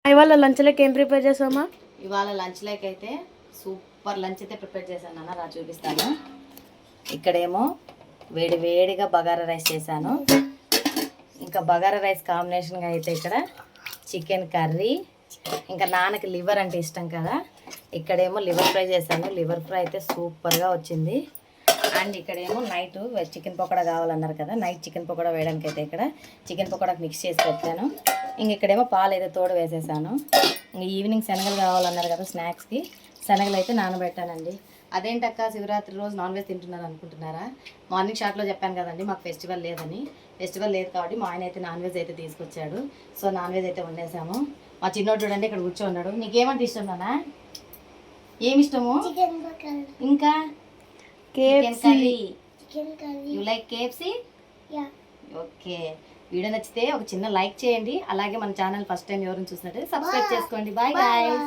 ఇవాళ లంచ్లోకి ఏం ప్రిపేర్ చేసామా? ఇవాళ లంచ్లోకి అయితే సూపర్ లంచ్ అయితే ప్రిపేర్ చేశాను అన్న. రా చూపిస్తాను. ఇక్కడేమో వేడి వేడిగా బగారా రైస్ చేశాను. ఇంకా బగారా రైస్ కాంబినేషన్గా అయితే ఇక్కడ చికెన్ కర్రీ, ఇంకా నాన్నకి లివర్ అంటే ఇష్టం కదా, ఇక్కడేమో లివర్ ఫ్రై చేశాను. లివర్ ఫ్రై అయితే సూపర్గా వచ్చింది. అండ్ ఇక్కడేమో నైట్ చికెన్ పకోడా కావాలన్నారు కదా, నైట్ చికెన్ పకోడా వేయడానికి అయితే ఇక్కడ చికెన్ పకోడాకి మిక్స్ చేసి పెట్టాను. ఇంక ఇక్కడేమో పాలు అయితే తోడు వేసేసాను. ఇంక ఈవినింగ్ శనగలు కావాలన్నారు కదా స్నాక్స్కి, శనగలు అయితే నానబెట్టానండి. అదేంటక్క శివరాత్రి రోజు నాన్ వెజ్ తింటున్నారు అనుకుంటున్నారా? మార్నింగ్ షాట్లో చెప్పాను కదండి మాకు ఫెస్టివల్ లేదని. ఫెస్టివల్ లేదు కాబట్టి మా ఆయన అయితే నాన్ వెజ్ అయితే తీసుకొచ్చాడు. సో నాన్ వెజ్ అయితే వండేసాము. మా చిన్నోడు చూడండి ఇక్కడ కూర్చోన్నాడు. నీకేమంటే ఇష్టం నానా? ఏమి ఇష్టము? ఇంకా KFC. You like KFC? Okay. Video నచ్చితే ఒక చిన్న లైక్ చేయండి. అలాగే మన ఛానల్ ఫస్ట్ టైం ఎవరైనా చూసినట్టు సబ్స్క్రైబ్ చేసుకోండి. Bye guys.